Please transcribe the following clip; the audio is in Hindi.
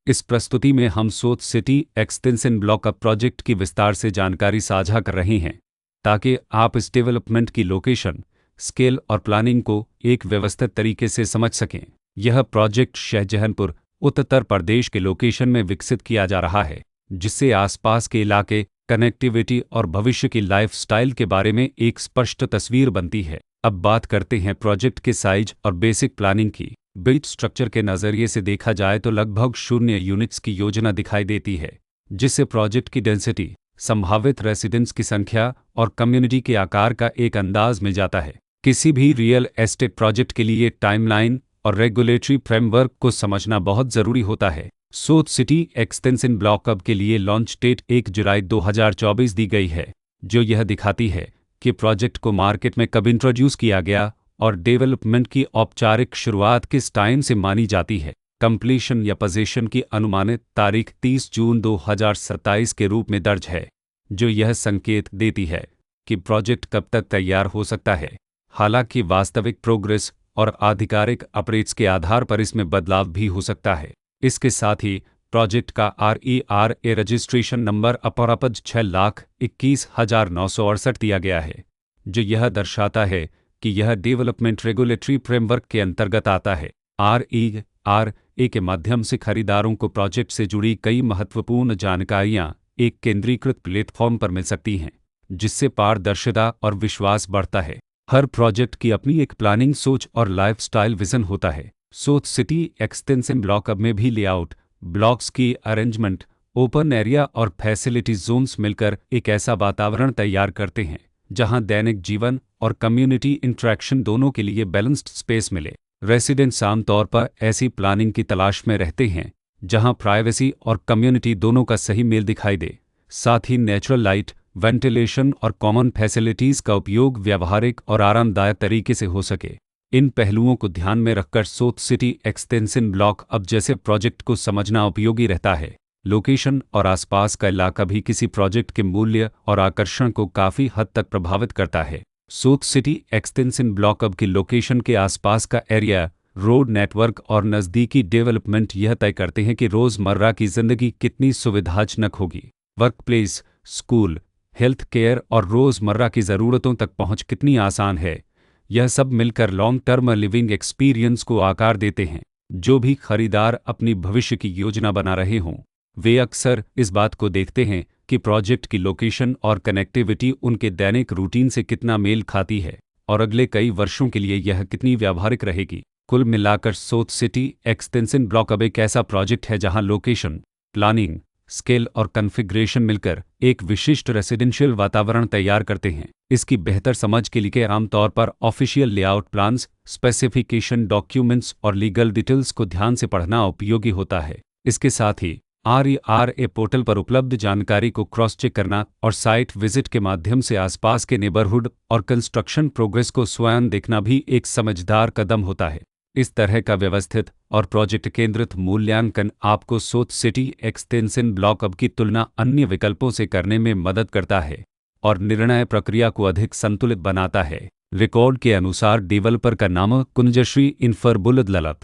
इस प्रस्तुति में हम सोच city extension block up project की विस्तार से जानकारी साझा कर रहे हैं ताकि आप इस डेवलपमेंट की लोकेशन, स्केल और प्लानिंग को एक व्यवस्थित तरीके से समझ सकें। यह प्रोजेक्ट शाहजहानपुर, उत्तर प्रदेश के लोकेशन में विकसित किया जा रहा है, जिससे आसपास के इलाके, कनेक्टिविटी और भविष्य की लाइफस्टाइल के बारे में एक स्पष्ट तस्वीर बनती है। अब बात करते हैं प्रोजेक्ट के साइज और बेसिक प्लानिंग की। बिल्ट स्ट्रक्चर के नज़रिए से देखा जाए तो लगभग 0 यूनिट्स की योजना दिखाई देती है, जिससे प्रोजेक्ट की डेंसिटी, संभावित रेसिडेंट्स की संख्या और कम्युनिटी के आकार का एक अंदाज मिल जाता है। किसी भी रियल एस्टेट प्रोजेक्ट के लिए टाइमलाइन और रेगुलेटरी फ्रेमवर्क को समझना बहुत ज़रूरी होता है। सोच सिटी एक्सटेंशन ब्लॉक अब के लिए लॉन्च डेट 1 जुलाई 2024 दी गई है, जो यह दिखाती है कि प्रोजेक्ट को मार्केट में कब इंट्रोड्यूस किया गया और डेवलपमेंट की औपचारिक शुरुआत किस टाइम से मानी जाती है। कंप्लीशन या पोजीशन की अनुमानित तारीख 30 जून 2027 के रूप में दर्ज है, जो यह संकेत देती है कि प्रोजेक्ट कब तक तैयार हो सकता है। हालांकि वास्तविक प्रोग्रेस और आधिकारिक अपडेट्स के आधार पर इसमें बदलाव भी हो सकता है। इसके साथ ही प्रोजेक्ट का RERA रजिस्ट्रेशन नंबर अपरापद 6,21,968 दिया गया है, जो यह दर्शाता है कि यह डेवलपमेंट रेगुलेटरी फ्रेमवर्क के अंतर्गत आता है। RERA के माध्यम से खरीदारों को प्रोजेक्ट से जुड़ी कई महत्वपूर्ण जानकारियां एक केंद्रीकृत प्लेटफॉर्म पर मिल सकती हैं, जिससे पारदर्शिता और विश्वास बढ़ता है। हर प्रोजेक्ट की अपनी एक प्लानिंग सोच और लाइफस्टाइल विजन होता है। सोच सिटी एक्सटेंशन ब्लॉक अब में भी लेआउट, ब्लॉक्स की अरेंजमेंट, ओपन एरिया और फैसिलिटी जोन्स मिलकर एक ऐसा वातावरण तैयार करते हैं जहां दैनिक जीवन और कम्युनिटी इंटरेक्शन दोनों के लिए बैलेंस्ड स्पेस मिले। रेसिडेंट्स आमतौर पर ऐसी प्लानिंग की तलाश में रहते हैं जहां प्राइवेसी और कम्युनिटी दोनों का सही मेल दिखाई दे। साथ ही नेचुरल लाइट, वेंटिलेशन और कॉमन फैसिलिटीज़ का उपयोग व्यावहारिक और आरामदायक तरीके से हो सके। इन पहलुओं को ध्यान में रखकर सोच सिटी एक्सटेंशन ब्लॉक अब जैसे प्रोजेक्ट को समझना उपयोगी रहता है। लोकेशन और आसपास का इलाका भी किसी प्रोजेक्ट के मूल्य और आकर्षण को काफ़ी हद तक प्रभावित करता है। सोच सिटी एक्सटेंशन ब्लॉक अब की लोकेशन के आसपास का एरिया, रोड नेटवर्क और नज़दीकी डेवलपमेंट यह तय करते हैं कि रोज़मर्रा की ज़िंदगी कितनी सुविधाजनक होगी। वर्कप्लेस, स्कूल, हेल्थ केयर और रोज़मर्रा की ज़रूरतों तक पहुंच कितनी आसान है। यह सब मिलकर लॉन्ग टर्म लिविंग एक्सपीरियंस को आकार देते हैं। जो भी खरीदार अपनी भविष्य की योजना बना रहे हों, वे अक्सर इस बात को देखते हैं कि प्रोजेक्ट की लोकेशन और कनेक्टिविटी उनके दैनिक रूटीन से कितना मेल खाती है और अगले कई वर्षों के लिए यह कितनी व्यावहारिक रहेगी। कुल मिलाकर सोच सिटी एक्सटेंशन ब्लॉक अब एक ऐसा प्रोजेक्ट है जहां लोकेशन, प्लानिंग, स्केल और कॉन्फ़िगरेशन मिलकर एक विशिष्ट रेसिडेंशियल वातावरण तैयार करते हैं। इसकी बेहतर समझ के लिए आमतौर पर official layout plans, specification documents और लीगल डिटेल्स को ध्यान से पढ़ना उपयोगी होता है। इसके साथ ही RERA पोर्टल पर उपलब्ध जानकारी को क्रॉस चेक करना और साइट विजिट के माध्यम से आसपास के नेबरहुड और कंस्ट्रक्शन प्रोग्रेस को स्वयं देखना भी एक समझदार कदम होता है। इस तरह का व्यवस्थित और प्रोजेक्ट केंद्रित मूल्यांकन आपको सोच सिटी एक्सटेंशन ब्लॉक अब की तुलना अन्य विकल्पों से करने में मदद करता है और निर्णय प्रक्रिया को अधिक संतुलित बनाता है। रिकॉर्ड के अनुसार डेवलपर का नाम कुंजश्री इन्फर बुलद ललत।